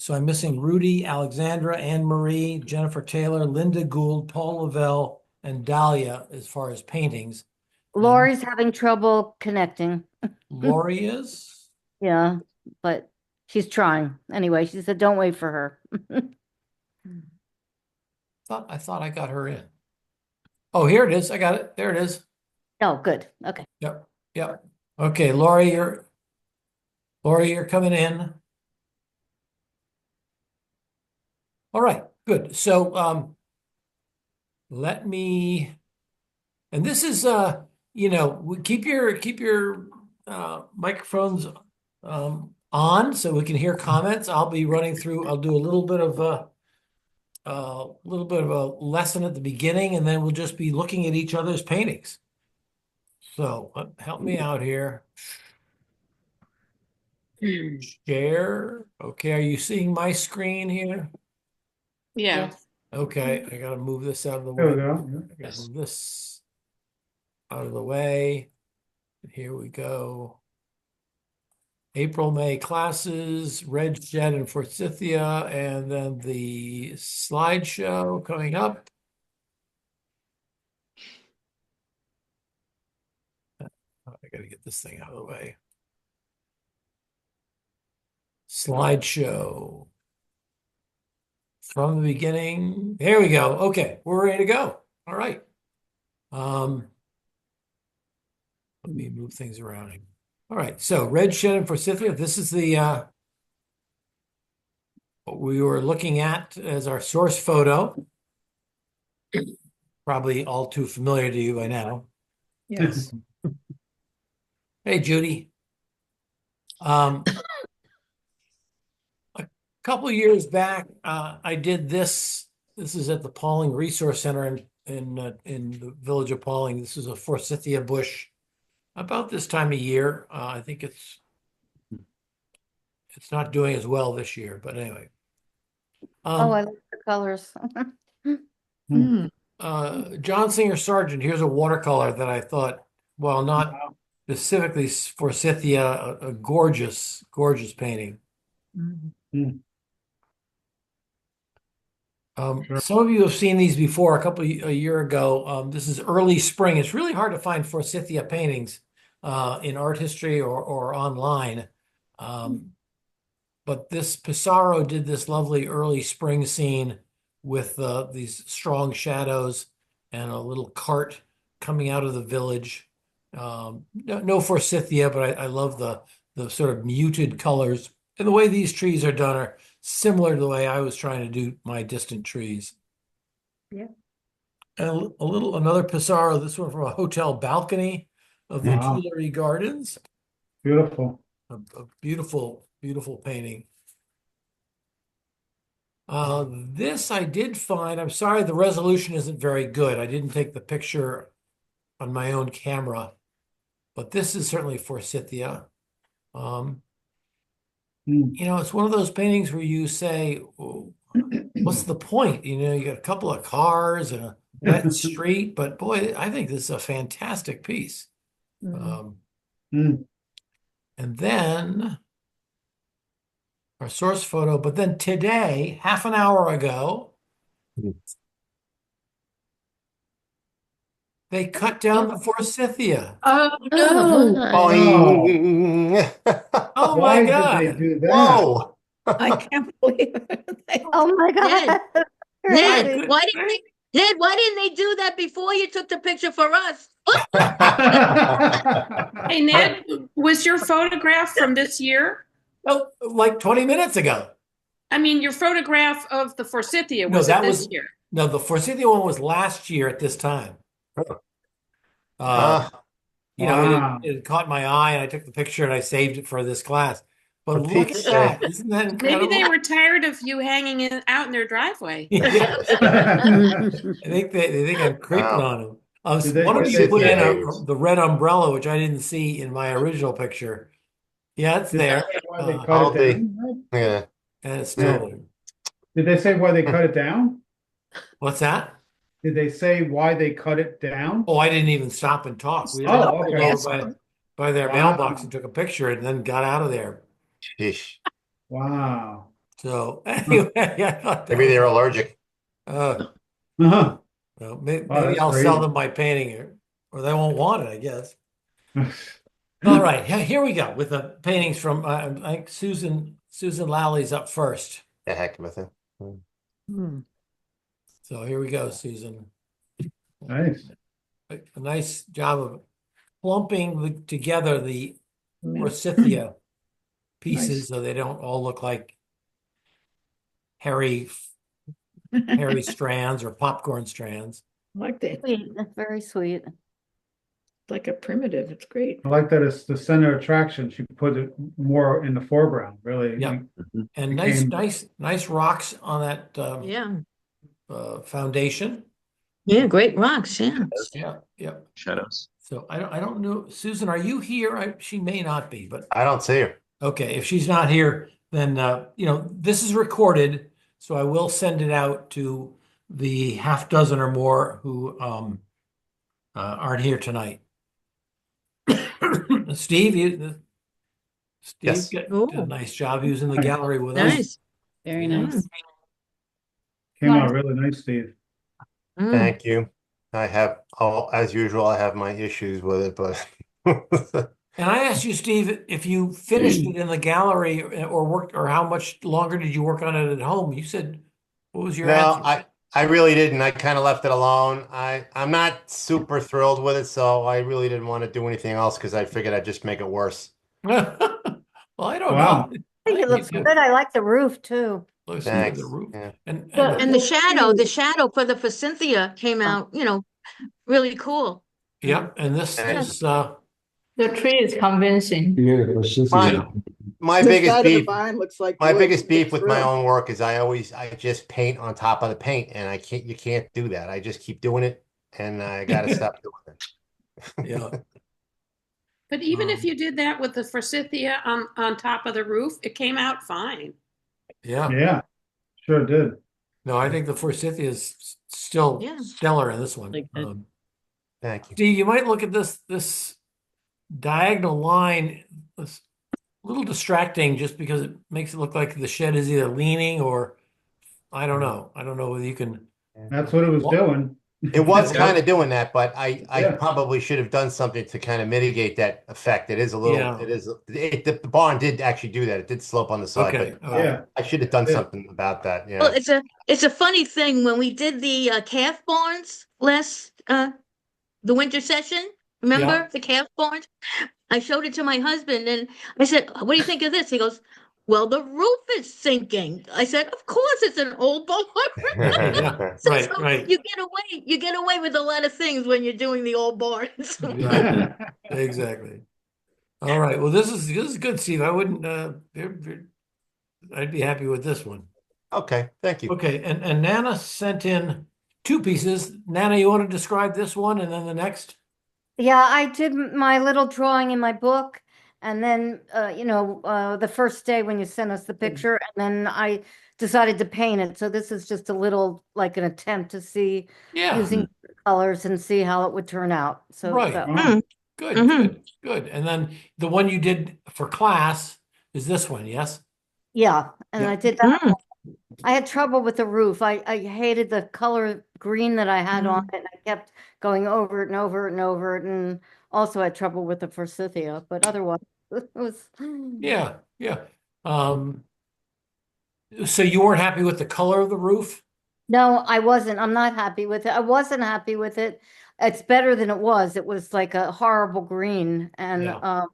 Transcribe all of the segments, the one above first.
So I'm missing Rudy, Alexandra, Anne Marie, Jennifer Taylor, Linda Gould, Paul Lavelle, and Dahlia as far as paintings. And Lori's having trouble connecting. Lori is? Yeah, but she's trying. Anyway, she said, don't wait for her. I thought I got her in. Oh, here it is. I got it. There it is. Oh, good. Okay. Yep. Yep. Okay, Lori, you're coming in. All right, good. So let me, and this is keep your microphones on so we can hear comments. I'll be running through, I'll do a little bit of a lesson at the beginning, and then we'll just be looking at each other's paintings. So help me out here. Share. Okay, are you seeing my screen here? Yeah. Yes. Okay, I gotta move this out of the There way. we go. I gotta move this out of the way. Here we go. April, May classes, Red Shed and Forsythia, and then the slideshow coming up. I gotta get this thing out of the way. Slideshow. From the beginning. There we go. Okay, we're ready to go. All right. Let me move things around here. All right, so Red Shed and Forsythia, this is the what we were looking at as our source photo. Probably all too familiar to you by now. Yes. Hey, Judy. A couple of years back, I did this. This is at the Pauling Resource Center in the village of Pauling. This is a Forsythia bush about this time of year. I think it's not doing as well this year, but anyway. Oh, I like the colors. John Singer Sargent, here's a watercolor that I thought, well, not specifically Forsythia, a gorgeous, gorgeous painting. Mm. Sure. Some of you have seen these before a year ago. This is early spring. It's really hard to find Forsythia paintings in art history or online. But this Pissarro did this lovely early spring scene with these strong shadows and a little cart coming out of the village. No Forsythia, but I love the sort of muted colors. And the way these trees are done are similar to the way I was trying to do my distant trees. Yeah. And another Pissarro, this one from a hotel balcony of the Wow. Tuileries Gardens. Beautiful. A beautiful, beautiful painting. This I did find, I'm sorry, the resolution isn't very good. I didn't take the picture on my own camera, but this is certainly Forsythia. It's one of those paintings where you say, oh, what's the point? You got a couple of cars and a wet street, but boy, I think this is a fantastic piece. And then our source photo, but then today, half an hour ago, they cut down the Forsythia. Oh no! Oh, Oh why my did God. they do that? Whoa. I can't believe it. Oh my God. Ned, why didn't they do that before you took the picture for us? Hey, Ned, was your photograph from this year? Oh, like 20 minutes ago. I mean, your photograph of the Forsythia, No, was that it this was year? no, the Forsythia one was last year at this time. Ah, Wow. It caught my eye and I took the picture and I saved it for this class. But For look Pete's at that. Isn't that Maybe incredible? they were tired of you hanging out in their driveway. Yeah. I think they think I'm creeping wow. on them. Did One of they you put in say- the red umbrella, which I didn't see in my original picture. Yeah, it's Did they there. say why they cut I'll it be. down? Yeah. And it's still there. Did they say why they cut it down? What's that? Did they say why they cut it down? Oh, I didn't even stop and talk. We Oh, pulled okay. over by their Wow. mailbox and took a picture and then got out of there. Sheesh. Wow. So anyway, I thought that Maybe they're was, allergic. uh, Uh-huh. well, Wow, maybe that's I'll sell crazy. them my painting or they won't want it, I guess. All right, here we go with the paintings from I think Susan Lally up first. The heck with it. So here we go, Susan. Nice. A nice job of clumping together the Forsythia pieces so they don't all look like hairy strands or popcorn strands. Like that, Sweet, that's very sweet. like a primitive. It's great. I like that it's the center attraction. She put it more in the foreground, really. Yeah. And Became- nice rocks on that Yeah, foundation. yeah, great rocks. Yeah. Yeah. Shadows. So I don't know, Susan, are you here? She may not be, but I don't see her. okay, if she's not here, then this is recorded, so I will send it out to the half dozen or more who aren't here tonight. Steve, Yes. did a Ooh. nice job. He was in the gallery with us. Nice. Very Yeah. nice. Came out really nice, Steve. Mm. Thank you. As usual, I have my issues with it, but And I asked you, Steve, if you finished it in the gallery or worked, or how much longer did you work on it at home? You said, what was your no, answer? I really didn't. I kind of left it alone. I'm not super thrilled with it, so I really didn't want to do anything else because I figured I'd just make it worse. Well, I don't Wow. know. I think it looks good. I like the roof too. Looks good, Thanks. the roof. Yeah. And And the shadow for the Forsythia came out, really cool. yeah, and this is The tree is convincing. My The biggest side of the beef, barn looks like my wood. biggest beef It's with my real. own work is I just paint on top of the paint, and you can't do that. I just keep doing it, and I gotta stop doing it. yeah. But even if you did that with the Forsythia on top of the roof, it came out fine. Yeah. Yeah, sure did. No, I think the Forsythia is still Yeah. stellar in this one. Like that. Thank you. Steve, you might look at this diagonal line. It's a little distracting just because it makes it look like the shed is either leaning or I don't know. I don't know whether you can. That's what it was doing. It was Yeah. kind of doing that, but I Yeah. probably should have done something to kind of mitigate that effect. It is a little, Yeah. the barn did actually do that. It did slope on the side, Okay. but All right. Yeah, I should have done Yeah. something about that. Well, Yeah. it's a funny thing when we did the calf barns the winter session. Remember Yeah. the calf barns? I showed it to my husband and I said, "What do you think of this?" He goes, "Well, the roof is sinking." I said, "Of course, it's an old barn." Yeah. So Right. You get away with a lot of things when you're doing the old barns. Right. Exactly. All right. Well, this is good, Steve. I wouldn't. I'd be happy with this one. Okay, thank you. Okay. And Nana sent in two pieces. Nana, you want to describe this one and then the next? Yeah, I did my little drawing in my book, and then the first day when you sent us the picture, and then I decided to paint it. So this is just a little like an attempt to see Yeah. using colors and see how it would turn out. So Right. that- Good. Mhm. Good. And then the one you did for class is this one, yes? yeah, and Yeah. I did that. I had trouble with the roof. I hated the color green that I had on it, and I kept going over it and over it and over it, and also had trouble with the Forsythia, but otherwise it was. Yeah. So you weren't happy with the color of the roof? No, I wasn't. I'm not happy with it. I wasn't happy with it. It's better than it was. It was like a horrible green, and Yeah.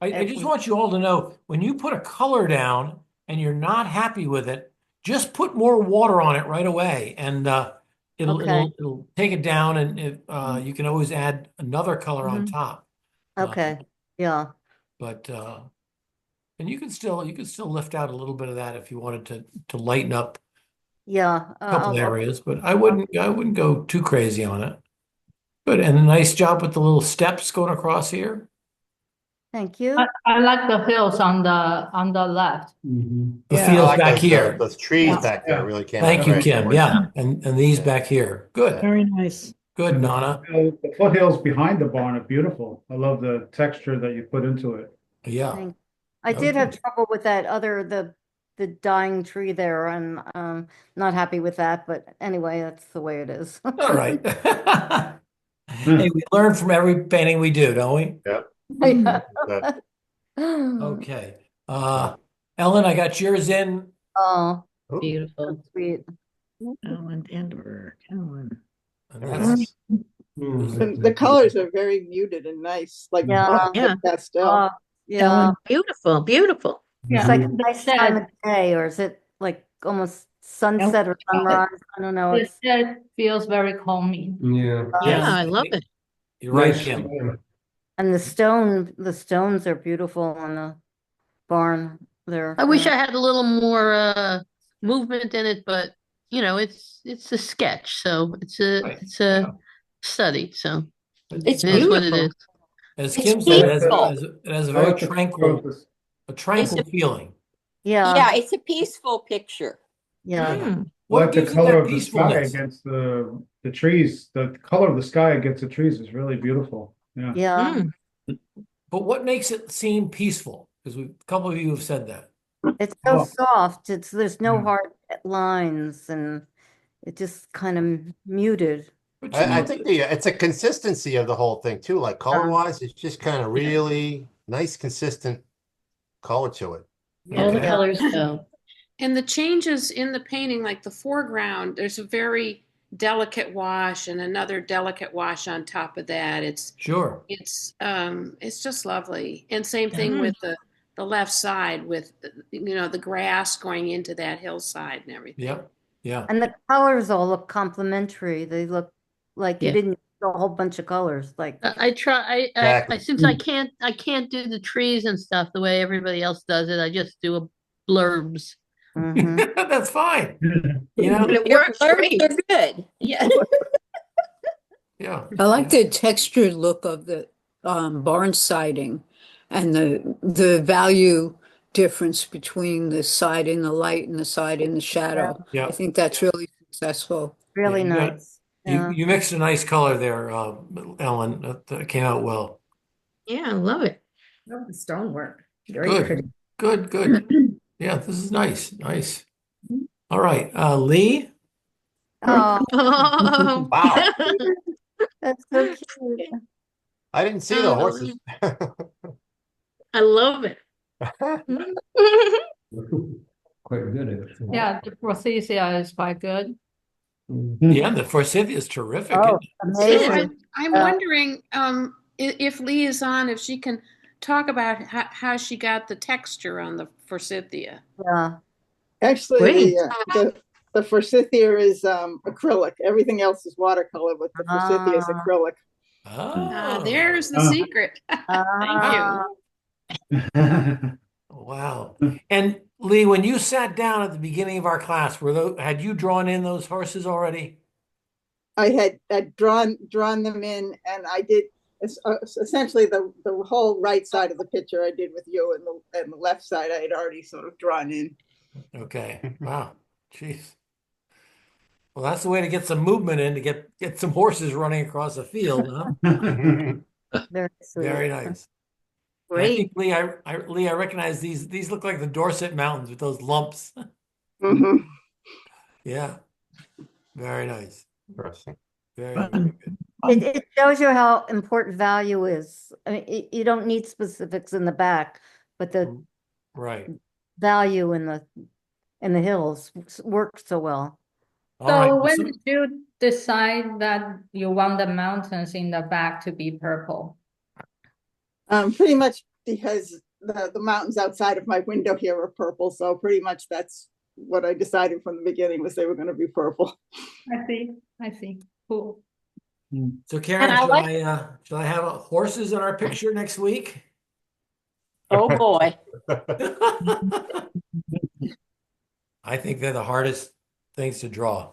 I it just was- want you all to know when you put a color down and you're not happy with it, just put more water on it right away, and Okay. it'll take it down, and you can always add another color on Mhm. top. okay, yeah, But and you can still lift out a little bit of that if you wanted to lighten up yeah. a couple areas, but I wouldn't go too crazy on it. Good, and a nice job with the little steps going across here. Thank you. I like the hills on the left. Mhm. The Yeah. I fields like back those, here. those trees Yeah. back there Yeah. really came Thank out you, great. Kim. Yeah, and these back here. Good, Very nice. good, And Nana. The foothills behind the barn are beautiful. I love the texture that you put into it. Yeah, Thank- I did have Okay. trouble with that other, the the dying tree there, and not happy with that. But anyway, that's the way it is. All right. Hey, we learn from every painting we do, don't we? Yep. Yeah. That- Okay. Ellen, I got yours in. Oh, Ooh, Beautiful. sweet. Ellen Denver, Ellen. And very that's- nice. And the colors are very muted and nice, like Yeah. Yeah. pastel. Oh, yeah. Beautiful, beautiful. It's like a nice Said- time of day, or is it like almost sunset or sunrise? I don't know. The It's shed feels very calming. Yeah. Yeah, I love it. You're right, Nice Kim. stone. and the stones are beautiful on the barn there. I wish Yeah. I had a little more movement in it, but you know, it's a sketch, so Right. it's a study, so It's it is what it beautiful. is. As It's Kim said, peaceful. it has a I very like the tranquil, photos. a tranquil feeling. Yeah. Yeah, it's a peaceful picture. Yeah. Mm. I What like the gives it color that of the sky peacefulness? against the trees. The color of the sky against the trees is really beautiful. Yeah. Yeah. Mm. But what makes it seem peaceful? Because a couple of you have said that. It's so Well- soft. There's no Mm. hard lines, and it just kind of muted. But you I know, think it's a consistency of the whole thing too. Like color wise, it's just kind of really nice, consistent color to it. All the Okay. colors go. And the changes in the painting, like the foreground, there's a very delicate wash and another delicate wash on top of that. Sure. It's just lovely. And same thing with the left side with the grass going into that hillside and everything. Yeah. Yeah. And the colors all look complementary. They look like you Yeah. didn't use a whole bunch of colors. Like, I try. Exactly. Since I can't do the trees and stuff the way everybody else does it. I just do a blurbs. mhm. That's fine. You know, And it You're works great. They're good. Yeah. yeah. I like the textured look of the barn siding and the value difference between the side in the light and the side in the shadow. Yeah. I think that's really successful. Really you got- nice. Yeah. You mixed a nice color there, Ellen. That came out well. Yeah, I love it. Love the stonework. Good. Good. Yeah, this is nice. Nice. All right. Lee. Oh, Oh. Wow. that's so cute. I didn't see the horses. I love it. Quite good at it. Yeah, the Forsythia is quite good. Yeah, the Forsythia is terrific. Oh, isn't it? amazing. I'm wondering if Lee is on, if she can talk about how she got the texture on the Forsythia. Yeah. Actually, Great. the Forsythia is acrylic. Everything else is watercolor, but the Forsythia is Ah. acrylic. Oh, There's the Oh. secret. Thank Ah. you. wow. And Lee, when you sat down at the beginning of our class, had you drawn in those horses already? I had drawn them in, and I did essentially the whole right side of the picture I did with you, and the left side I had already sort of drawn in. Okay. Wow. Jeez. Well, that's the way to get some movement in, to get some horses running across the field, huh? Very sweet. Very nice. I Great. think Lee, I recognize these look like the Dorset Mountains with those lumps. Mhm. Yeah. Very nice. Interesting. Very, very good. It shows you how important value is. I mean, you don't need specifics in the back, but the Right. value in the hills works so well. All So right. when did you decide that you want the mountains in the back to be purple? Pretty much because the mountains outside of my window here are purple, so pretty much that's what I decided from the beginning, was they were going to be purple. I see. Cool. So Karen, And I should I have horses in our picture next week? Oh, boy. I think they're the hardest things to draw.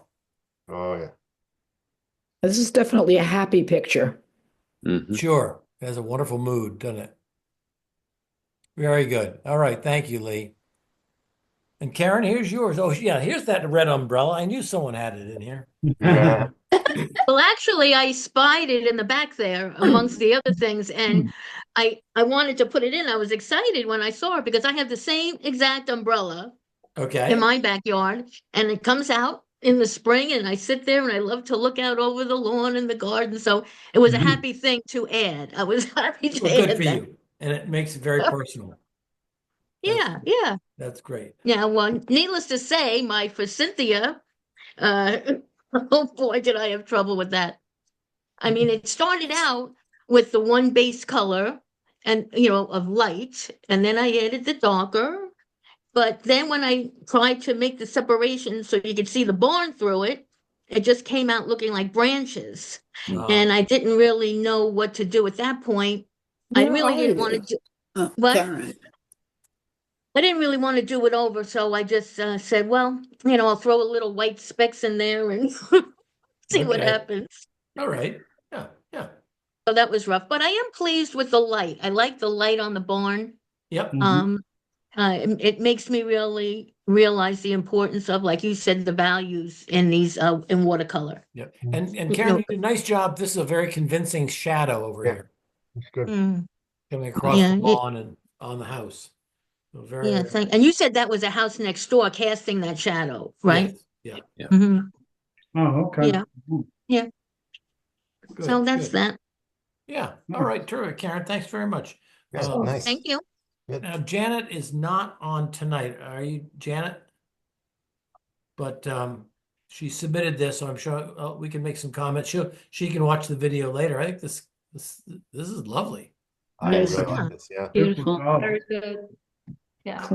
Oh yeah. This is definitely a happy picture. Sure. It has a wonderful mood, doesn't it? Very good. All right. Thank you, Lee. And Karen, here's yours. Oh, yeah. Here's that red umbrella. I knew someone had it in here. Yeah. Well, actually, I spied it in the back there amongst the other things, and I wanted to put it in. I was excited when I saw it because I have the same exact umbrella Okay. in my backyard, and it comes out in the spring, and I sit there and I love to look out over the lawn and the garden. So it was a happy thing to add. I was happy to Well, good add for that. you. And it makes it very personal. Yeah, yeah. That's great. Yeah, well, needless to say, my Forsythia, uh, oh boy, did I have trouble with that. I mean, it started out with the one base color and, of light, and then I added the darker. But then when I tried to make the separation so you could see the barn through it, it just came out looking like branches. And I didn't really know what to do at that point. I Where really are didn't want to you? do what? Karen. I didn't really want to do it over, so I just said, well, I'll throw a little white specks in there and see what Okay. happens. All right. Yeah. Yeah. So that was rough, but I am pleased with the light. I like the light on the barn. Yep. It makes me really realize the importance of, like you said, the values in these in watercolor. Yep. And Karen, you did a nice job. This is a very convincing shadow over Yeah. here That's good. coming across Yeah, the lawn and on the house. So very, yeah. And you said that was a house next door casting that shadow, right? yes. Yeah. Mhm. Oh, okay. Yeah. Yeah. Good, So that's good. that. Yeah. All right. Terrific, Karen. Thanks very much. Yeah, nice. Thank you. Good. Now, Janet is not on tonight. Are you, Janet? But she submitted this, so I'm sure we can make some comments. She can watch the video later. I think this is lovely. I Yes. really like this. Yeah. Beautiful. job. Very good. Yeah.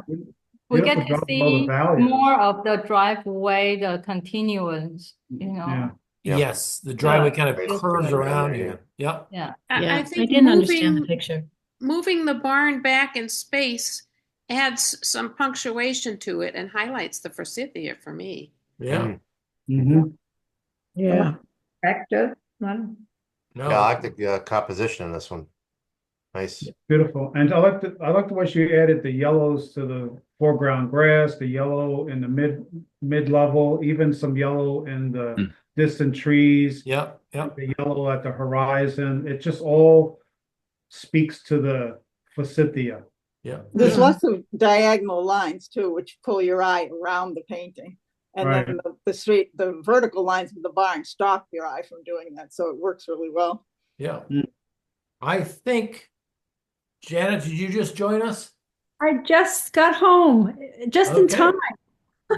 We Beautiful get to job with all the see values. more of the driveway, the continuance, Yeah. Yep. Yes, the driveway kind of Feels curves good. around here. Yep. Yeah. Yeah, I I think didn't understand the picture. moving the barn back in space adds some punctuation to it and highlights the forsythia for me. Yeah. Mm-hmm. Yeah. Active. No. Yeah, I like the composition in this one. Nice. Beautiful. And I like the way she added the yellows to the foreground grass, the yellow in the mid level, even some yellow in the distant trees, Yep. Yep. the yellow at the horizon. It just all speaks to the forsythia. Yeah. There's lots of diagonal lines too, which pull your eye around the painting. And Right. then the vertical lines of the barn stop your eye from doing that. So it works really well. Yeah. I think, Janet, did you just join us? I just got home, just in Okay. time.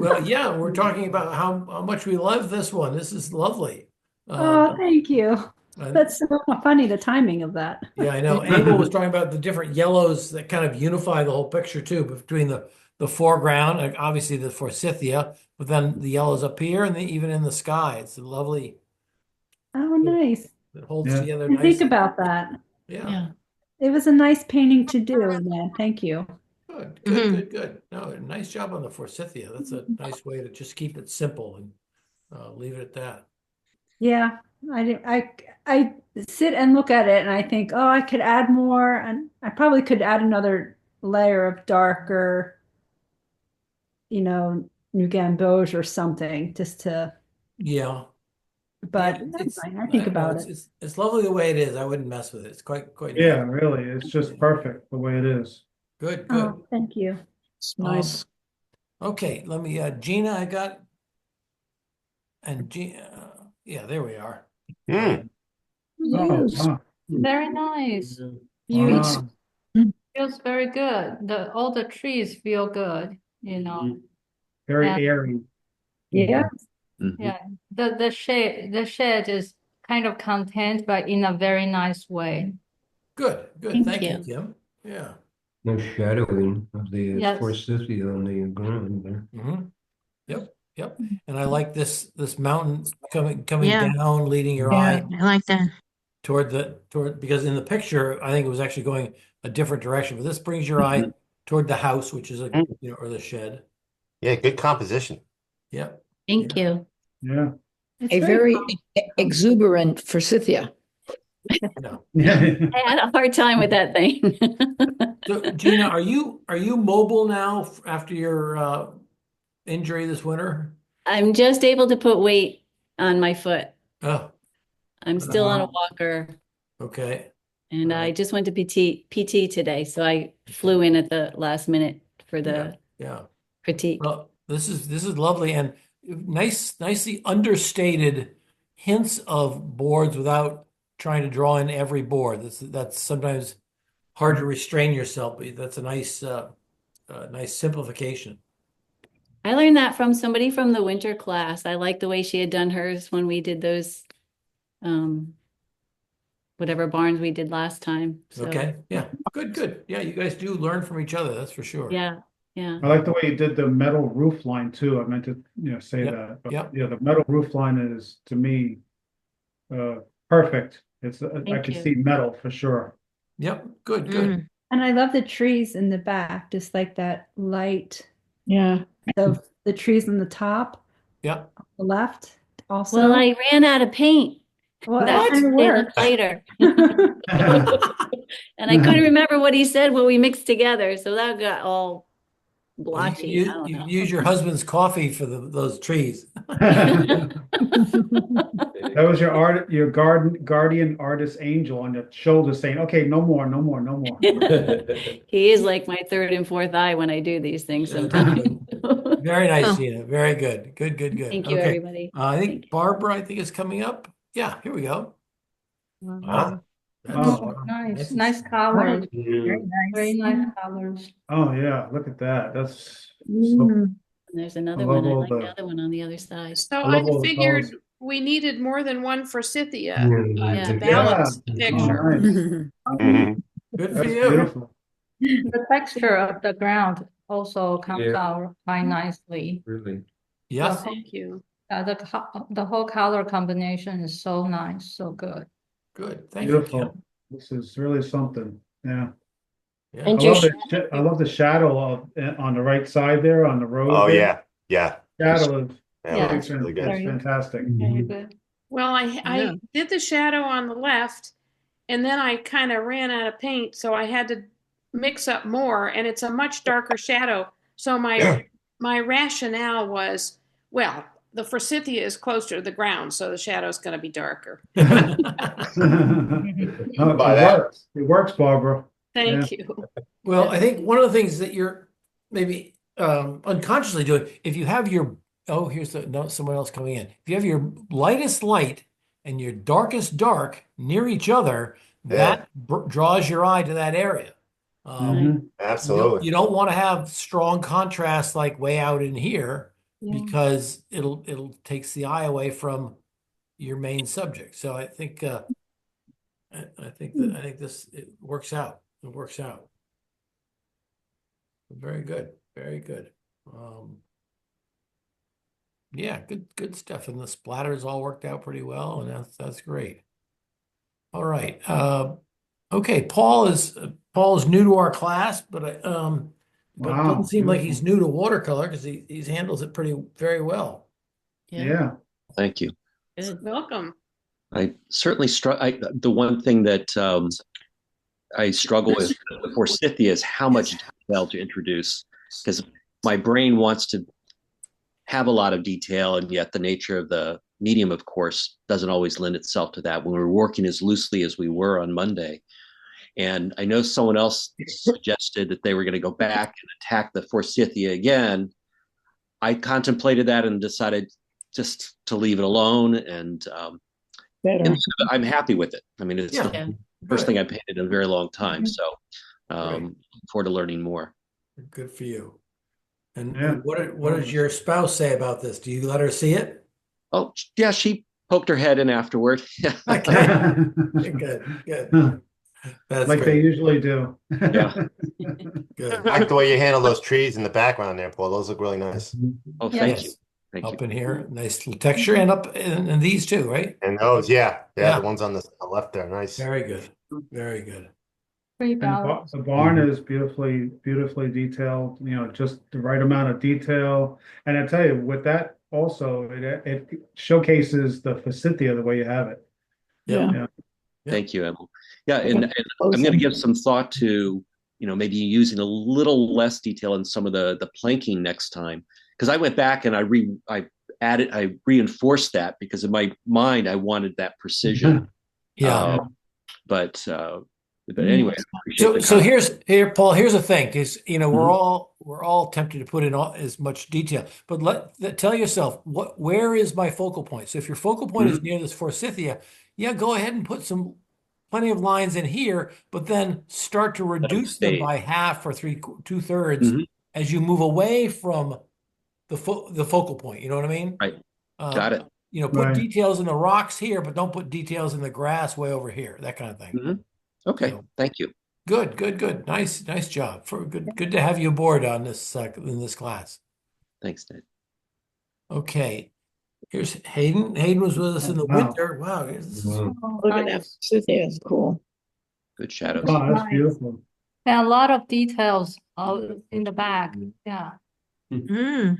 Well, yeah, we're talking about how much we love this one. This is lovely. Oh, thank you. and- That's so funny, the timing of that. Yeah, I know. Abel was talking about the different yellows that kind of unify the whole picture too, between the foreground, like obviously the forsythia, but then the yellows up here and even in the sky. It's a lovely, Oh, nice. it holds Yeah. together I think nicely. about that. Yeah. It was a nice painting to do, man. Thank you. Good. No, nice job on the forsythia. That's a nice way to just keep it simple and leave it at that. Yeah, I sit and look at it and I think, oh, I could add more, and I probably could add another layer of darker, New Gamboge or something, just to. Yeah. But Yeah, that's fine. I think about it. It's lovely the way it is. I wouldn't mess with it. It's quite Yeah, nice. really. It's just perfect the way it is. Good. Oh, thank you. It's nice. Okay, let me Gina, I got and yeah, there we are. Oh, Yes. wow. Very nice. Wow. Feels very good. All the trees feel good, Very And- airy. Yeah. Yeah. The shed is kind of content, but in a very nice way. Good. Thank you, Kim. Yeah. No shadowing of the Yes. forsythia on the ground there. Yep. And I like this mountain coming Yeah. down, leading your Yeah, eye I like that. toward because in the picture I think it was actually going a different direction, but this brings your eye toward the house, which is or the shed. Yeah, good composition. Yep. Thank you. Yeah. It's A very exuberant forsythia. No. I had a hard time with that thing. So Gina, are you mobile now after your injury this winter? I'm just able to put weight on my foot. Oh, I'm still on a walker, okay. and I just went to PT today, so I flew in at the last minute for the Yeah. critique. Well, this is lovely and nicely understated hints of boards without trying to draw in every board. That's sometimes hard to restrain yourself, but that's a nice simplification. I learned that from somebody from the winter class. I like the way she had done hers when we did those whatever barns we did last time. So Okay, yeah, good. Yeah, you guys do learn from each other, that's for sure. yeah. I like the way you did the metal roof line too. I meant to, say Yep, that. But yep. yeah, the metal roof line is to me perfect. It's I Thank can you. see metal for sure. Yep, good. And I love the trees in the back, just like that light Yeah. of the trees on the top, Yep. the left also. Well, I ran out of paint. Well, That's that kind of they look works. later. And I couldn't remember what he said when we mixed together, so that got all blotchy. You I don't you know. use your husband's coffee for those trees. That was your guardian artist angel on your shoulder saying, "Okay, no more, no more, no more." He is like my third and fourth eye when I do these things sometimes. Very nice, Oh. Gina. Very good. Good. Thank you, Okay. everybody. I Thank think you. Barbara, is coming up. Yeah, here we go. Wow. Oh, nice, nice colors. Very nice colors. Oh yeah, look at that. That's Mm. And there's I another love one. I all like the the other one on the other side. So I I love all the figured colors. we needed more than one Forsythia Yeah. to balance the Yeah. picture. Oh, nice. Mhm. Good for That's you. beautiful. The texture of the ground also comes Yeah. out quite nicely. Really. Yes. Thank you. The whole color combination is so nice, so good. Good. Thank you, Beautiful. Kim. This is really something. Yeah. Yeah. And I your love it. I love the shadow on the right side there on the road. Oh there. yeah. Shadow is Yeah, Yeah. looks really it's good. fantastic. Very good. Well, Yeah. I did the shadow on the left, and then I kind of ran out of paint, so I had to mix up more, and it's a much darker shadow. So my rationale was, well, the forsythia is closer to the ground, so the shadow's going to be darker. No, Buy it that. works. It works, Barbara. Thank you. Well, I think one of the things that you're maybe unconsciously doing, if you have your someone else coming in. If you have your lightest light and your darkest dark near each other, that draws your eye to that area. Absolutely. You don't want to have strong contrast like way out in here because it'll takes the eye away from your main subject. So I think I think this it works out. It works out. Very good. Very good. Yeah, good stuff. And the splatters all worked out pretty well, and that's great. All right. Okay, Paul is new to our class, but it doesn't seem like he's new to watercolor because he handles it very well. Yeah. Thank you. Good. Welcome. I certainly the one thing that I struggle with Forsythia is how much detail to introduce, because my brain wants to have a lot of detail, and yet the nature of the medium, of course, doesn't always lend itself to that when we're working as loosely as we were on Monday. And I know someone else suggested that they were going to go back and attack the Forsythia again. I contemplated that and decided just to leave it alone. And I'm happy with it. I mean, it's the first thing I painted in a very long time. So looking forward to learning more. Good for you. And what does your spouse say about this? Do you let her see it? Oh, yeah, she poked her head in afterward. Okay. Good. That's like great. they usually do. Yeah. Good. I like the way you handle those trees in the background there, Paul. Those look really nice. Oh, thank you. Thank up you. in here, nice texture, and up in these too, right? And those, yeah, the ones on the left there, nice. Very good. Very good. And the barn is beautifully detailed, just the right amount of detail. And I tell you, with that also, it showcases the forsythia the way you have it. Yeah. Thank you, Emil. Yeah, and I'm going to give some thought to, maybe using a little less detail in some of the planking next time. Because I went back and I reinforced that because in my mind I wanted that precision. Yeah. But But anyway, I appreciate So, the so comment. here, Paul, here's the thing, is, we're Mhm. all tempted to put in as much detail, but tell yourself, where is my focal point? So if your focal point is Mhm. near this Forsythia, yeah, go ahead and put plenty of lines in here, but then start to Let 'em reduce them fade. by half or two-thirds Mhm. as you move away from the focal point. You know what I mean? Right. Uh, Got it. put Right. details in the rocks here, but don't put details in the grass way over here, that kind of thing. Mhm. Okay. So, Thank you. good, good, good. Nice job. Good to have you aboard on this in this class. Thanks, Ned. Okay. Here's Hayden. Hayden was with us in the Wow. winter. Wow. Oh, Look at that. nice. Forsythia is cool. Good shadows. Wow, that's Nice. beautiful. And a lot of details in the back. Yeah. Mm.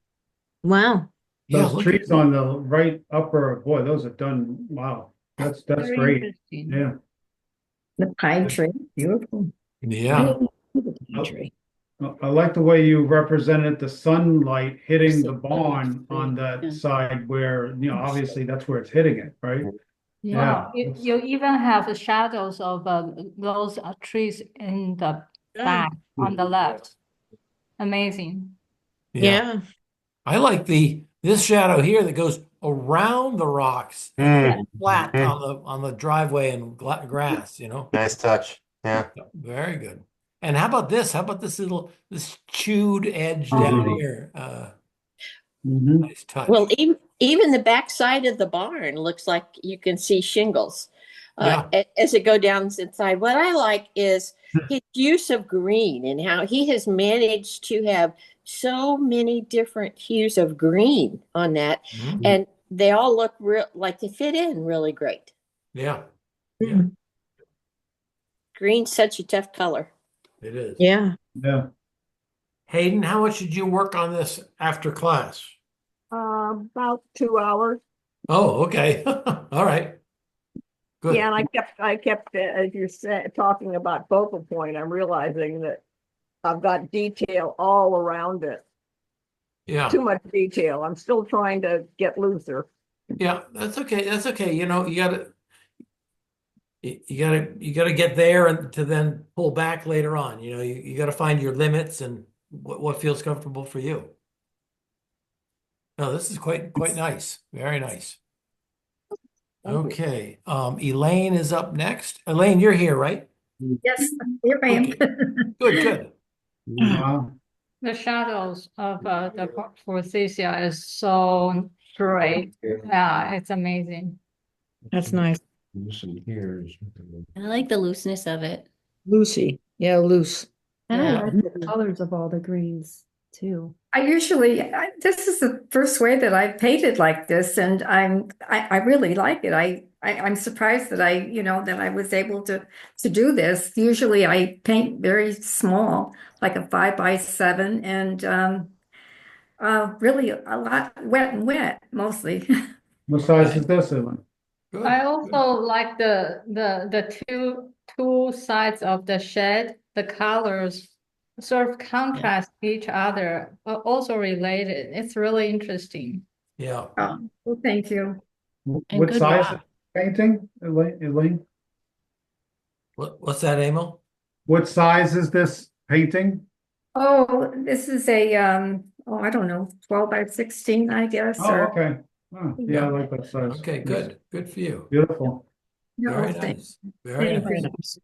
Wow. Yeah, Those look at trees on the right upper, boy, those are done. Wow. That's Very great. interesting. Yeah. The pine tree, beautiful. Yeah. The pine tree. I like the way you represented the sunlight hitting the Forsythia barn is on great. that Yeah. side where, obviously that's where it's hitting it, right? Yeah. Wow. You even have the shadows of those trees in the back on the left. Amazing. Yeah. Yeah. I like this shadow here that goes around the rocks and flat on the driveway and grass, Nice touch. Yeah. Very good. And how about this? How about this chewed edge down here? Nice touch. Well, even the back side of the barn looks like you can see shingles Yeah. as it go down inside. What I like is his use of green and how he has managed to have so many different hues of green on that, and they all look like they fit in really great. Yeah. Yeah. Green's such a tough color. It is. Yeah. Yeah. Hayden, how much did you work on this after class? About 2 hours. Oh, okay. All right. Good. Yeah, and I kept, as you said, talking about focal point, I'm realizing that I've got detail all around it. Yeah. Too much detail. I'm still trying to get looser. Yeah, that's okay. That's okay. You gotta get there and to then pull back later on. You gotta find your limits and what feels comfortable for you. No, this is quite nice. Very nice. Okay. Elaine is up next. Elaine, you're here, right? Yes, here I am. Okay. Good. Wow. The shadows of the Forsythia is so great. Yeah, it's amazing. That's nice. Listen here. I like the looseness of it. Lucy. Yeah, loose. And Yeah. I like the colors of all the greens too. This is the first way that I've painted like this, and I really like it. I'm surprised that I was able to do this. Usually I paint very small, like a 5x7, and really a lot wet and wet mostly. What size is this, Ellen? I also like the two sides of the shed, the colors sort of contrast each other, but also related. It's really interesting. Yeah. Well, thank you. And What good size job. painting, Elaine? What's that, Emil? What size is this painting? Oh, this is a I don't know, 12x16, I guess. Oh, okay. Oh, yeah, I like that size. Okay, good. Good for you. Beautiful. Very thank- nice. Very thank nice.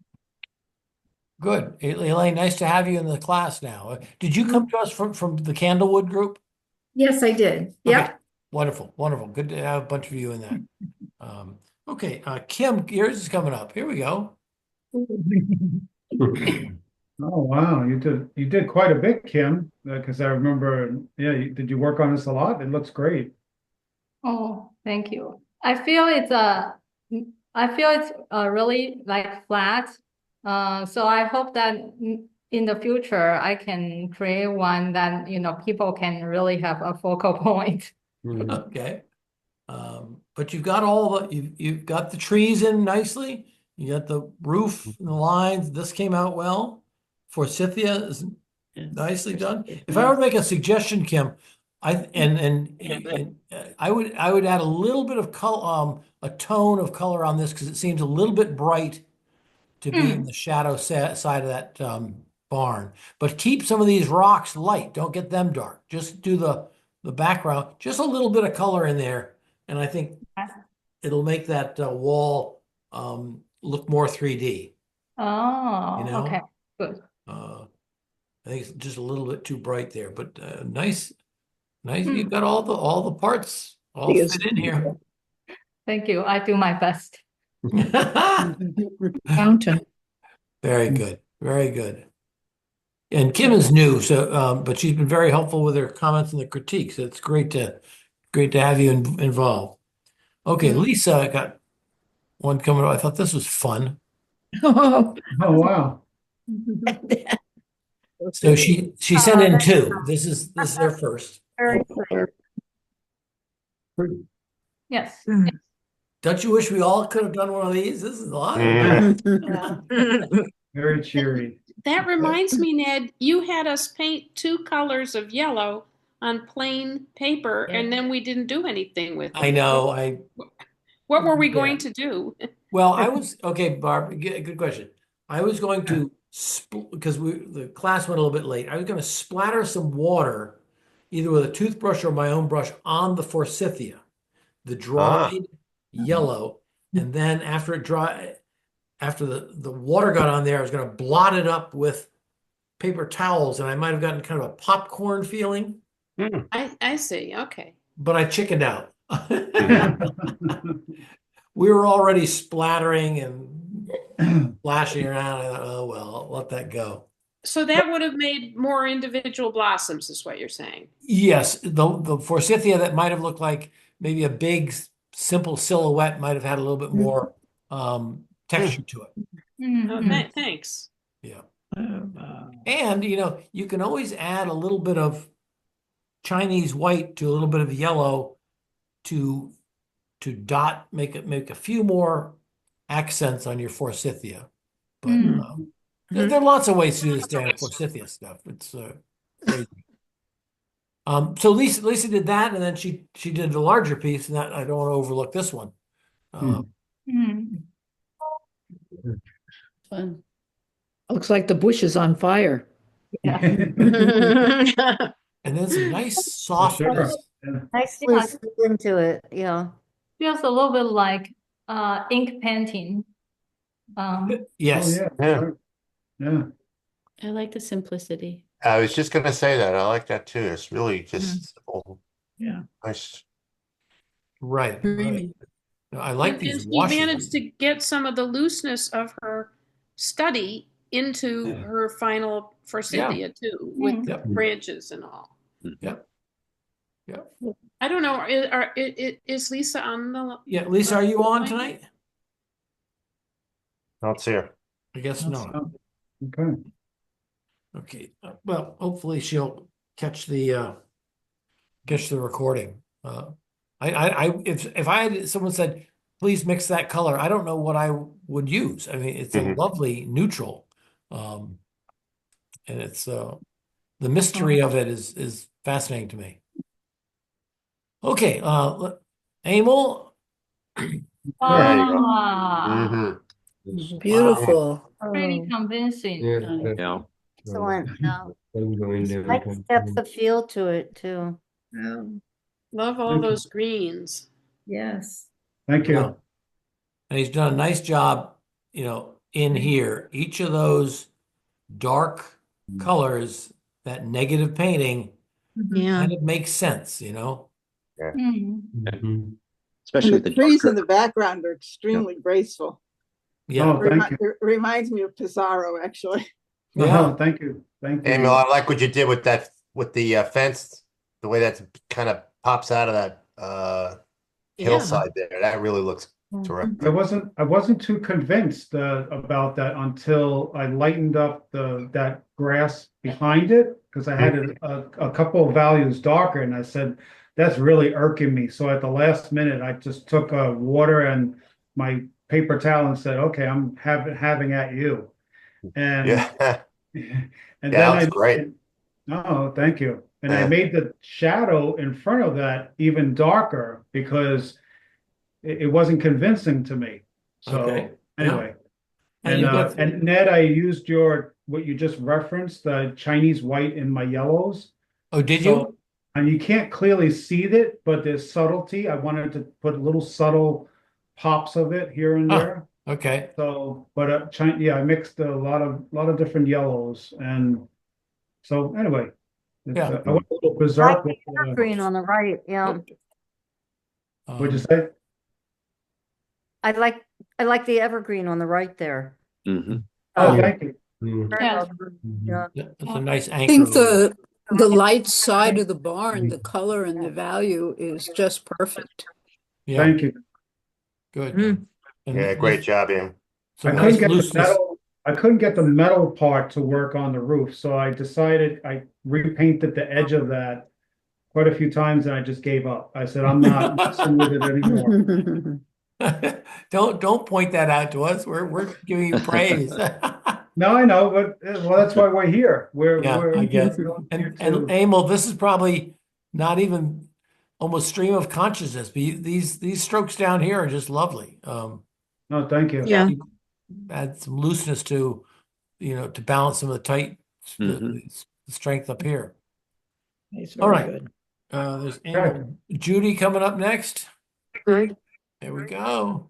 Good. Elaine, nice to have you in the class now. Did you come to us from the Candlewood group? Yes, I did. Yeah. Wonderful. Good to have a bunch of you in that. Okay, Kim, yours is coming up. Here we go. Oh, wow. You did quite a bit, Kim, because I remember, yeah, did you work on this a lot? It looks great. Oh, thank you. I feel it's really like flat. So I hope that in the future I can create one that people can really have a focal point. Okay. But you've got you've got the trees in nicely. You got the roof and the lines. This came out well. Forsythia is nicely done. If I were to make a suggestion, Kim, I would add a little bit of color, a tone of color on this because it seems a little bit bright to be in the shadow side of that barn. But keep some of these rocks light. Don't get them dark. Just do the background, just a little bit of color in there, and I think it'll make that wall look more 3D. Oh, You know? okay, good. I think it's just a little bit too bright there, but nice. You've got all the parts all fit in here. Thank you. I do my best. Fountain. Very good. Very good. And Kim is new, so but she's been very helpful with her comments and the critiques. It's great to have you involved. Okay, Lisa got one coming up. I thought this was fun. Oh, wow. So she sent in two. This is their first. Very Yes. Don't you wish we all could have done one of these? This is a lot. Very cheery. That reminds me, Ned, you had us paint 2 colors of yellow on plain paper, and then we didn't do anything with it. I know. What were we going to do? Well, I was okay, Barb. Good question. I was going to because the class went a little bit late. I was going to splatter some water, either with a toothbrush or my own brush, on the forsythia, the dried yellow, and then after the water got on there, I was going to blot it up with paper towels, and I might have gotten kind of a popcorn feeling. I see. Okay. But I chickened out. We were already splattering and splashing around. I thought, oh well, let that go. So that would have made more individual blossoms, is what you're saying. Yes, the forsythia that might have looked like maybe a big, simple silhouette might have had a little bit more texture to it. Oh, thanks. Yeah. And you can always add a little bit of Chinese white to a little bit of yellow to make a few more accents on your forsythia. But there are lots of ways to do the standard forsythia stuff. It's crazy. So Lisa did that, and then she did the larger piece, and that I don't want to overlook this one. Fun. Looks like the bush is on fire. Yeah. And then some nice softness. Nicely scooped into it. Yeah. Feels a little bit like ink painting. Yes. Yeah. I like the simplicity. I was just going to say that. I like that too. It's really just simple. Yeah. Nice. Right. I like these And washes. she managed to get some of the looseness of her study into her final forsythia too, with the branches and all. Yep. I don't know. Is Lisa on the? Yeah, Lisa, are you on tonight? Don't see her. I guess not. Okay. Okay. Well, hopefully she'll catch the recording. If I had someone said, please mix that color, I don't know what I would use. I mean, it's a lovely neutral, and it's the mystery of it is fascinating to me. Okay, Emil. Beautiful. Pretty convincing. Yeah. Excellent. Nice Nice depth of field to it too. Love all those greens. Yes. Thank you. And he's done a nice job, in here. Each of those dark colors, that negative painting, kind of makes sense, Yeah. Especially And the trees in the background are extremely graceful. Yeah. Oh, thank you. It reminds me of Pizarro, actually. Yeah. Oh, thank you. Thank you. Emil, I like what you did with the fence, the way that kind of pops out of that hillside there. That really looks terrific. I wasn't too convinced about that until I lightened up that grass behind it, because I had a couple of values darker, and I said, that's really irking me. So at the last minute, I just took water and my paper towel and said, okay, I'm having at you. And and then that's great. Oh, thank you. And I made the shadow in front of that even darker because it wasn't convincing to me. So anyway. And you've got And Ned, I used what you just referenced, the Chinese white in my yellows. Oh, did So, you? and you can't clearly see it, but there's subtlety. I wanted to put little subtle pops of it here and Huh. there. Okay. So, but yeah, I mixed a lot of different yellows, and so anyway, Yeah. I went a little Like berserk the with evergreen on the right, yeah. what'd you say? I like the evergreen on the right there. Mm-hmm. Oh, thank you. Very Yeah. well done. Yeah. That's a nice I anchor. think the light side of the barn, the color and the value is just perfect. Yeah. Thank you. Good. Mm. And Yeah, great job, Ian. some I couldn't nice get the looseness. metal. I couldn't get the metal part to work on the roof, so I decided I repainted the edge of that quite a few times, and I just gave up. I said, I'm not messing with it anymore. Don't point that out to us. We're giving you praise. No, I know, but well, that's why we're here. Yeah, We're I guess. here And to- Emil, this is probably not even almost stream of consciousness, but these strokes down here are just lovely. No, thank you. Yeah. You add some looseness to, to balance some of the tight the strength up here. It's All very right. good. There's Emil. Judy coming up next. Good. There we go.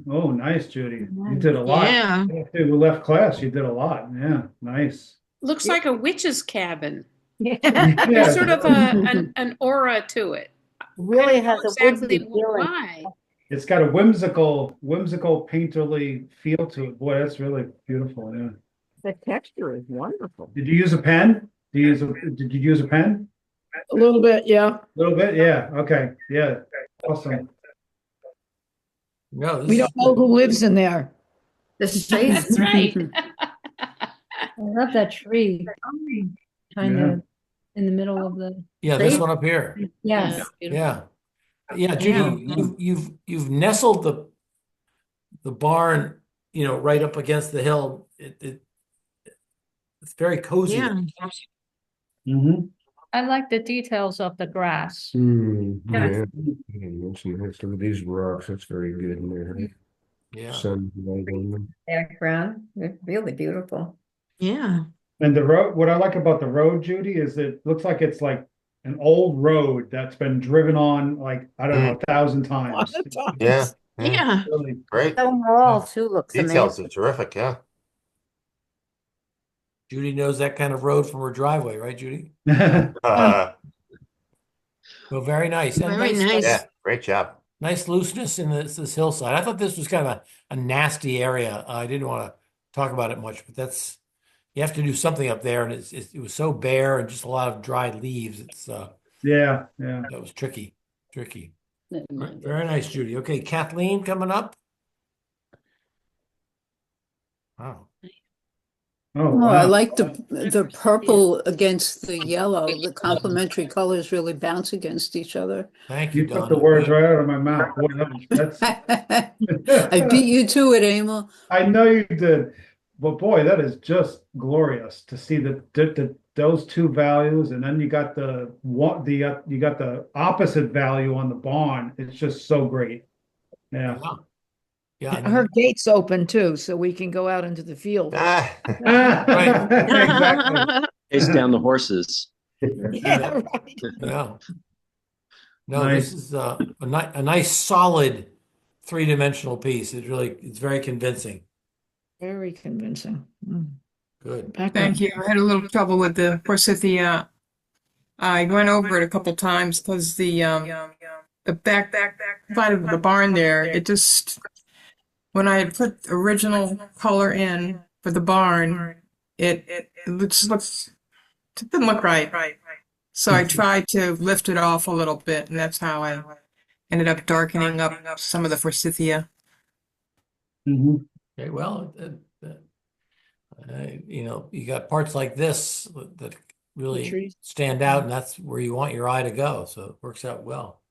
Oh, nice, Judy. You did a lot. Yeah. After we left class, you did a lot. Yeah, nice. Looks like a witch's cabin. Yeah, There's sort of an aura to it. Really I don't know has a exactly woodsy feeling. why. it's got a whimsical, painterly feel to it. Boy, that's really beautiful. Yeah. The texture is wonderful. Did you use a pen? Did you use a pen? A little bit, yeah. A little bit, yeah. Okay, yeah. Awesome. No, We don't know who lives in there. The space. That's right. I love that tree. Kind of in the middle of the. Yeah, this one up here. Yes. Yeah. Yeah, Judy, you've nestled the barn, right up against the hill. It's very cozy. Yeah. Mm-hmm. I like the details of the grass. Yeah. It's nice. Look at these rocks. That's very good in there. Yeah. Sun light on them. Background, really beautiful. Yeah. And the road, what I like about the road, Judy, is it looks like it's like an old road that's been driven on like, I don't know, 1,000 times. Yeah. Yeah. Really Great. Stone wall too looks Details amazing. are terrific. Yeah. Judy knows that kind of road from her driveway, right, Judy? Uh, Well, very nice. And Very nice. yeah. Great job. nice looseness in this hillside. I thought this was kind of a nasty area. I didn't want to talk about it much, but you have to do something up there, and it was so bare and just a lot of dried leaves. yeah. That was tricky. Very nice, Judy. Okay, Kathleen coming up. Wow. Oh, Oh, I wow. like the purple against the yellow. The complementary colors really bounce against each other. Thank you, You took Donna. the words right out of my mouth. Boy, that's I beat you to it, Emil. I know you did, but boy, that is just glorious to see those two values, and then you got you got the opposite value on the barn. It's just so great. Yeah. Yeah. Her gate's open too, so we can go out into the field. Right. Exactly. Chase down the horses. Yeah, right. Yeah. No, Nice. this is a nice solid three-dimensional piece. It's very convincing. Very convincing. Good. Thank you. I had a little trouble with the Forsythia. I went over it a couple times because the back side of the barn there, it just, when I had put original color in for the barn, it looks it didn't look right. So I tried to lift it off a little bit, and that's how I ended up darkening up some of the Forsythia. Mm-hmm. Okay, well, you got parts like this that really stand out, and that's where you want your eye to go. So it works out well.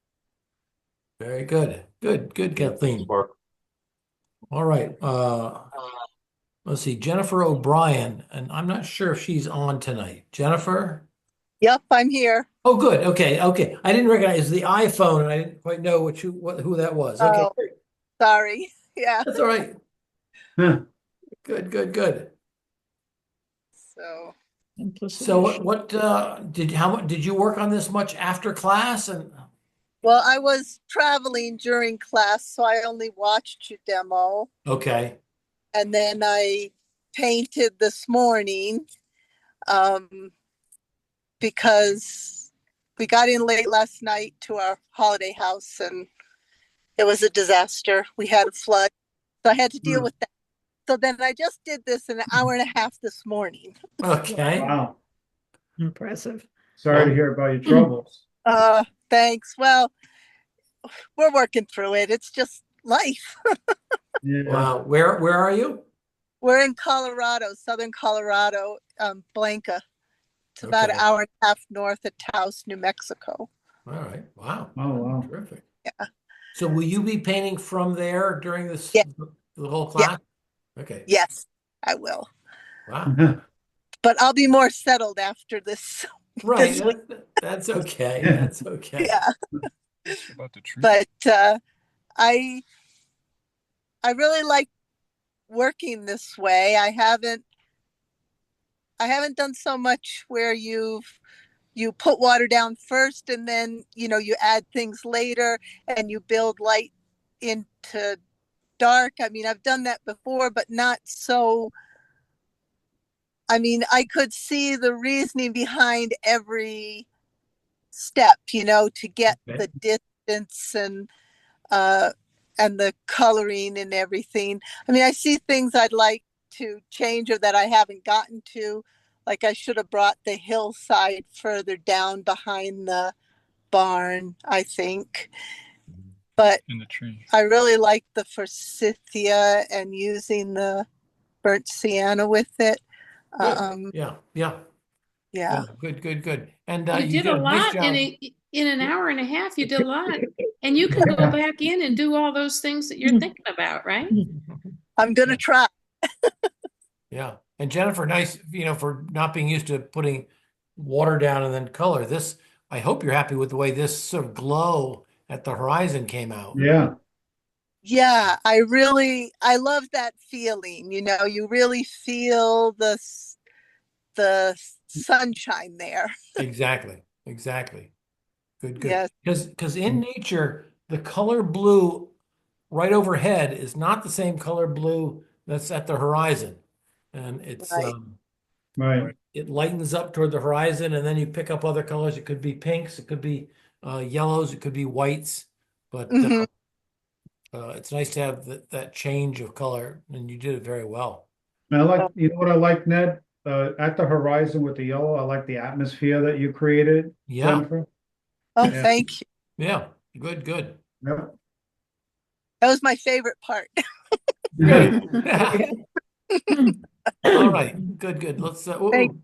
Very good. Good, Kathleen. All right. Let's see, Jennifer O'Brien, and I'm not sure if she's on tonight. Jennifer? Yep, I'm here. Oh, good. Okay. I didn't recognize the iPhone, and I didn't quite know who that was. Okay. Oh, sorry. Yeah. That's all right. Good, good, good. So So what did you work on this much after class? And well, I was traveling during class, so I only watched your demo. okay. And then I painted this morning because we got in late last night to our holiday house and it was a disaster. We had a flood, so I had to deal with that. So then I just did this in an hour and a half this morning. Okay. Wow. Impressive. Sorry to hear about your troubles. Thanks. Well, we're working through it. It's just life. Yeah. Wow. Where are you? We're in Colorado, southern Colorado, Blanca. It's about an Okay. hour and a half north of Taos, New Mexico. All right. Wow. Oh, wow. Terrific. Yeah. So will you be painting from there during this Yeah. the whole class? Okay. Yes, I will. Wow. But I'll be more settled after this. Right. This week. That's okay. That's okay. Yeah. About the tree. But I really like working this way. I haven't done so much where you put water down first and then you add things later and you build light into dark. I mean, I've done that before, but not so. I mean, I could see the reasoning behind every step, to get the distance and the coloring and everything. I mean, I see things I'd like to change or that I haven't gotten to. Like I should have brought the hillside further down behind the barn, I think. But In the tree. I really like the forsythia and using the burnt sienna with it. Good. Yeah. Yeah. Good, good, good. And You did did a a nice lot in job. in an hour and a half. You did a lot, and you can go back in and do all those things that you're thinking about, right? I'm gonna try. Yeah. And Jennifer, nice, for not being used to putting water down and then color. This, I hope you're happy with the way this sort of glow at the horizon came out. Yeah. Yeah, I love that feeling. You really feel the sunshine there. Exactly. Good, good. Yes. Because in nature, the color blue right overhead is not the same color blue that's at the horizon. And it's Right. Right. It lightens up toward the horizon, and then you pick up other colors. It could be pinks, it could be yellows, it could be whites, but Mhm. it's nice to have that change of color, and you did it very well. And I like, you know what I like, Ned? At the horizon with the yellow, I like the atmosphere that you created, Yeah. Jennifer. Oh, Yeah. thank you. Yeah, good. Yep. That was my favorite part. All right, good. Let's. Thank-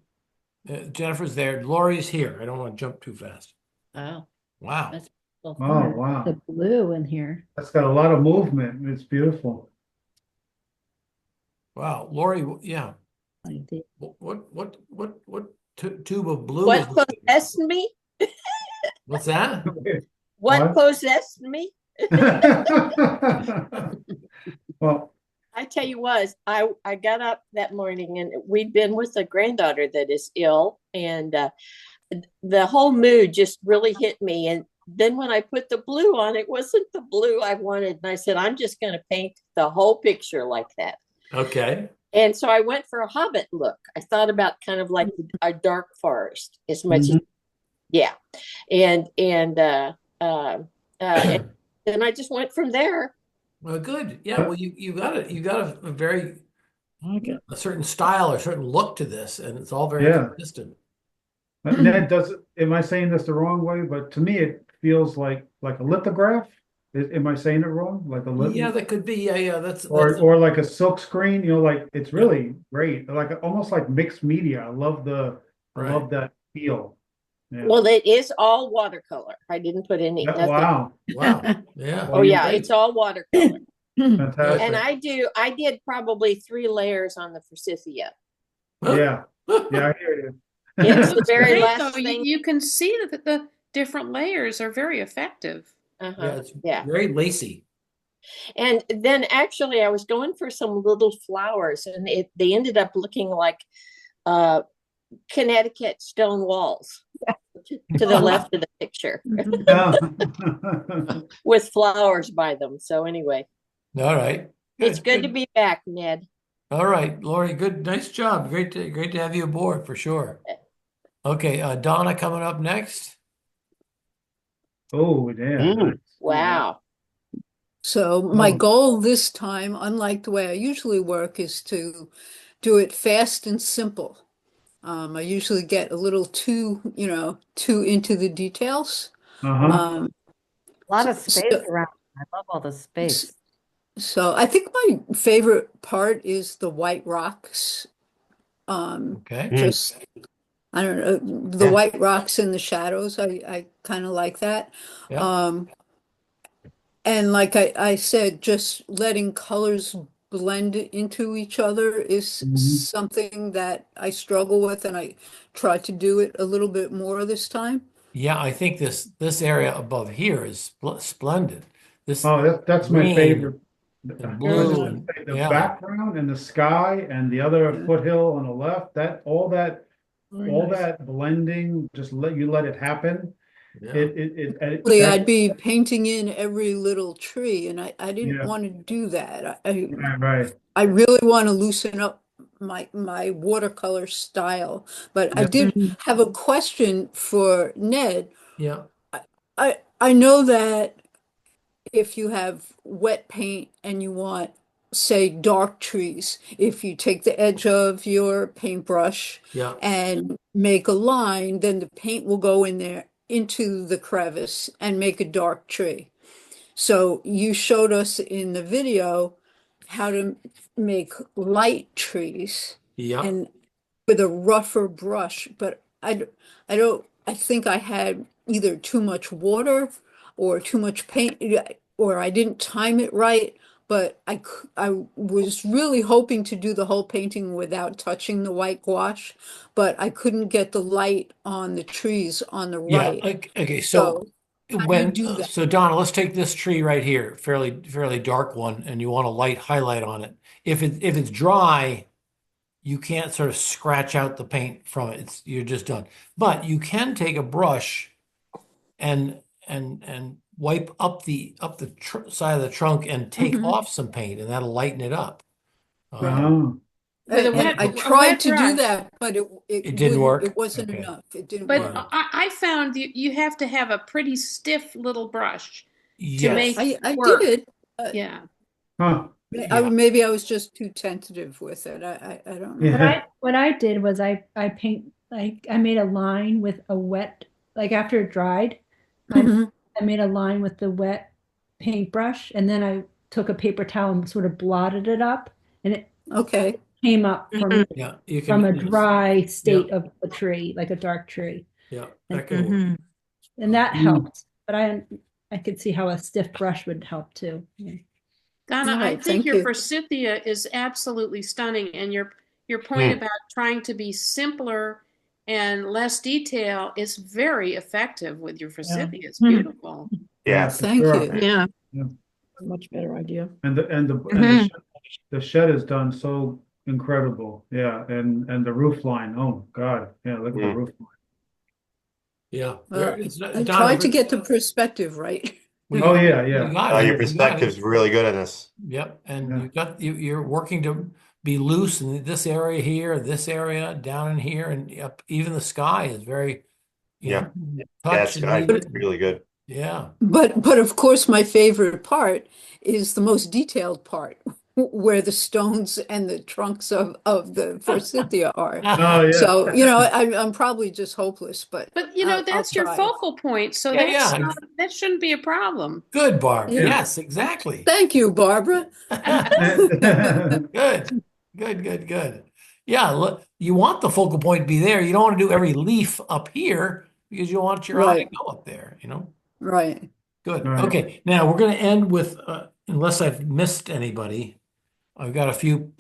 Jennifer's there. Lori's here. I don't want to jump too fast. Wow. Wow. That's so Oh, fun. wow. The blue in here. That's got a lot of movement. It's beautiful. Wow, Lori. Yeah. I did. What tube of blue What is this? possessed me? What's that? What possessed me? Well, I tell you what, I got up that morning and we'd been with a granddaughter that is ill, and the whole mood just really hit me. And then when I put the blue on, it wasn't the blue I wanted. And I said, I'm just going to paint the whole picture like that. Okay. And so I went for a Hobbit look. I thought about kind of like a dark forest as much as, yeah. And then I just went from there. Well, good. Yeah. Well, you got it. You got a very a certain style or certain look to this, and it's all very Yeah. consistent. Ned, am I saying this the wrong way? But to me, it feels like a lithograph. Am I saying it wrong? Like a litho? Yeah, that could be. Yeah. That's Or like a silk screen, like it's really great. Like almost like mixed media. I love that feel. Yeah. Well, it is all watercolor. I didn't put any. Yeah, nothing. wow. Yeah. Oh yeah, it's all watercolor. Fantastic. And I did probably 3 layers on the forsythia. Yeah. Yeah, I hear you. It's the very Great, last though. thing. You can see that the different layers are very effective. Yeah. It's Yeah. very lacy. And then actually I was going for some little flowers and they ended up looking like uh, Connecticut stone walls to the left of the picture with flowers by them. So anyway, All right. it's good to be back, Ned. All right, Lori, good, nice job. Great to have you aboard for sure. Okay, Donna coming up next. Oh, yeah. Wow. So my goal this time, unlike the way I usually work, is to do it fast and simple. I usually get a little too into the details. A lot of So- space around. I love all the space. So I think my favorite part is the white rocks. Okay. Just, I don't know, the white rocks and the shadows. I kind of like that. Yeah. And like I said, just letting colors blend into each other is something that I struggle with, and I try to do it a little bit more this time. Yeah, I think this area above here is splendid. This That's my green favorite. and blue and The yeah. background and the sky and the other foothill on the left, all that nice. blending, just let it happen. Yeah. Usually I'd be painting in every little tree, and I didn't want to do that. I really want to loosen up my watercolor style. But I did have a question for Ned. Yeah. I know that if you have wet paint and you want, say, dark trees, if you take the edge of your paintbrush Yeah. and make a line, then the paint will go in there into the crevice and make a dark tree. So you showed us in the video how to make light trees Yeah. and with a rougher brush, but I don't, I think I had either too much water or too much paint, or I didn't time it right. But I was really hoping to do the whole painting without touching the white gouache, but I couldn't get the light on the trees on the Yeah. right. Okay. So how do you when do that? so Donna, let's take this tree right here, fairly dark one, and you want a light highlight on it. If it's dry, you can't sort of scratch out the paint from it. You're just done. But you can take a brush and wipe up the side of the trunk and take off some paint, and that'll lighten it up. With And I a tried wet to do brush. that, but It didn't work? It wasn't Okay. enough. It didn't But work. I found you have to have a pretty stiff little brush to Yes. make I work. did. Yeah. Maybe I was just too tentative with it. I don't know. What I did was I made a line with a wet, like after it dried, I made a line with the wet paintbrush, and then I took a paper towel and sort of blotted it up, and it came up from Yeah, you from a can. dry state of a tree, like a dark tree, Yeah, that can work. and that helped. But I could see how a stiff brush would help too. Yeah. Donna, All I right, think thank your you. Forsythia is absolutely stunning, and your point about trying to be simpler and less detail is very effective with your Forsythia. It's beautiful. Yeah. Thank you. Yeah. Yeah. Much better idea. And the shed is done so incredible. Yeah, and the roof line. Oh God. Yeah, look at the roof line. Yeah. I tried to get the perspective right. Oh yeah, You yeah. got it. Your You got perspective's it. really good at this. Yep. And you're working to be loose in this area here, this area, down in here, and up. Even the sky is very, Yeah. touch Sky and is really good. yeah. But of course, my favorite part is the most detailed part, where the stones and the trunks of the forsythia are. Oh yeah. So I'm probably just hopeless, but I'll That's your try. focal point, so Yeah. that shouldn't be a problem. Good, Barb. Yeah. Yes, exactly. Thank you, Barbara. Good. Good. Yeah, look, you want the focal point to be there. You don't want to do every leaf up here because you want your eye to go up there, Right. Good. Right. Okay. Now we're going to end with, unless I've missed anybody, I've got a few.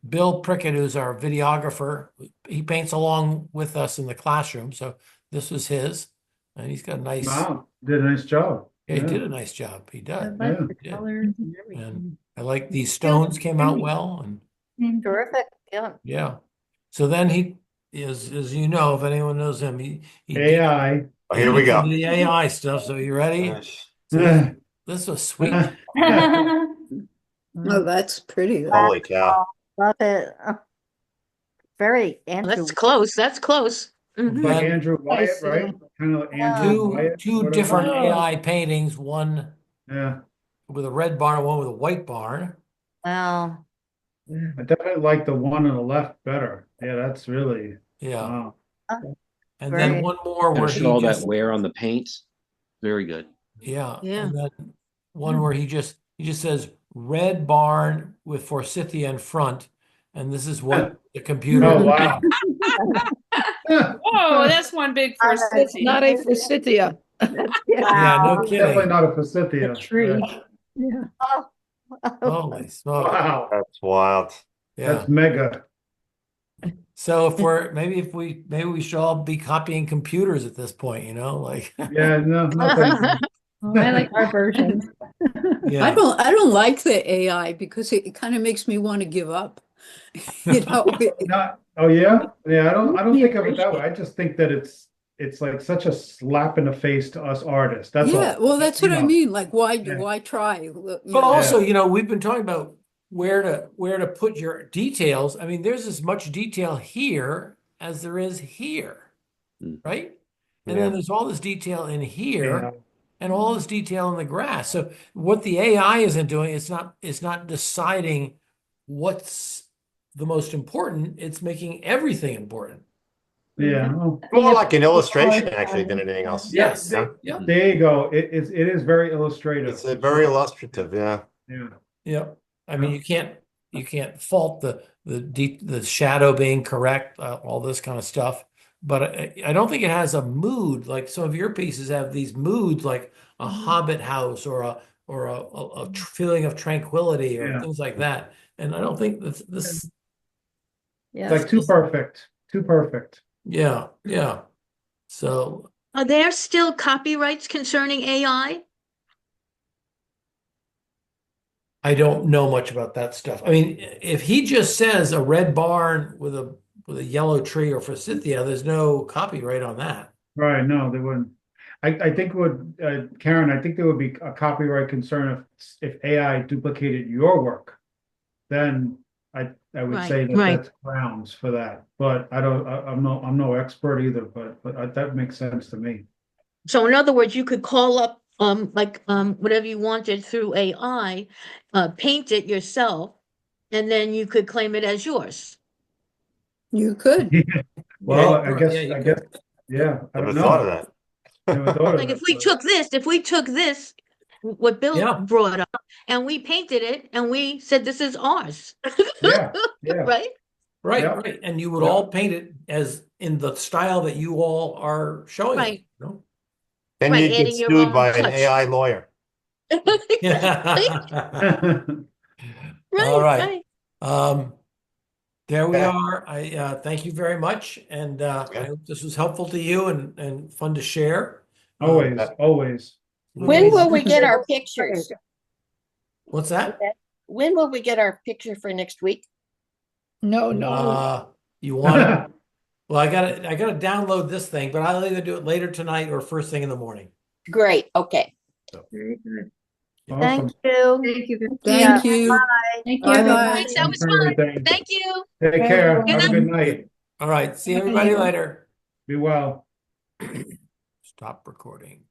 Bill Prickett, who's our videographer, he paints along with us in the classroom. So this was his, and he's got a nice. Wow, did a nice job. Yeah, he Yeah. did a nice job. He I does. like Yeah. the He did. colors and And everything. I like these stones came out well, and Terrific, yeah. yeah. So then he is, as you know, if anyone knows him, he AI. Oh, here we gets into go. the AI stuff. So you ready? Gosh. So this is a sweet. Oh, that's pretty. Holy cow. Love it. Very That's Andrew. close. That's close. It's like And Andrew Wyatt, right? Kind of like Andrew Wyatt. two whatever. different Oh. AI paintings, one Yeah. with a red barn, one with a white barn. Wow. I definitely like the one on the left better. Yeah, that's really, Yeah. wow. And Great. then one more Kind where of he show all just that wear on the paint. Very good. yeah. Yeah. And then one where he just says red barn with Forsythia in front, and this is what the computer. Oh, wow. Whoa, that's one big It's not a forsythia. Yeah, no Definitely kidding. not a forsythia. Tree. Yeah. Yeah. Holy smoke. Wow. That's wild. Yeah. That's mega. So if we should all be copying computers at this point, like Yeah, no thank you. Oh, I like our versions. yeah. I don't like the AI because it kind of makes me want to give up. You know, Oh yeah? Yeah, I don't think of it that way. I just think that it's like such a slap in the face to us artists. That's yeah, all. well, that's what I know. mean. Like, why Yeah. try? But also, we've been talking about where to put your details. I mean, there's as much detail here as there is here, right? And Yeah. then there's all this detail in here Yeah. and all this detail in the grass. So what the AI isn't doing, it's not deciding what's the most important. It's making everything important. Yeah. More like an illustration actually than anything else. Yes. Yeah. Yeah. There you go. It is very illustrative. It's a very illustrative, yeah. Yeah. Yeah. I mean, you can't fault the shadow being correct, all this kind of stuff. But I don't think it has a mood like some of your pieces have these moods, like a Hobbit house or a feeling of tranquility or Yeah. things like that. And I don't think this. Yeah. Like too perfect. Too perfect. Yeah. Yeah. So Are there still copyrights concerning AI? I don't know much about that stuff. I mean, if he just says a red barn with a yellow tree or forsythia, there's no copyright on that. Right. No, they wouldn't. I think Karen, I think there would be a copyright concern if AI duplicated your work. Then I would say that that's grounds for that. But I'm no expert either, but that makes sense to me. So in other words, you could call up whatever you wanted through AI, paint it yourself, and then you could claim it as yours. You could. Well, Yeah, I guess, yeah, I Never don't thought of know. that. Never thought of Like that, if we took this, what Bill Yeah. brought up, and we painted it, and we said this is ours. Yeah, yeah. Right? Right, Yeah. right. And you would all paint it as in the style that you all are showing it, Right. Then Right, you'd get adding your sued own by an touch. AI lawyer. All right. right. There we Okay. are. I thank you very much, and I hope this was helpful to you and fun to share. Always. When will we get our pictures? What's that? When will we get our picture for next week? No, You want it? Well, I gotta download this thing, but I'll either do it later tonight or first thing in the morning. Great. Okay. Very good. Thank you. Thank you. Thank you. Bye. Thank you. Bye-bye. Thanks, that was Thanks for fun. everything. Thank you. Take care. Good Have a night. good night. All right. See everybody later. Be well. Stop recording.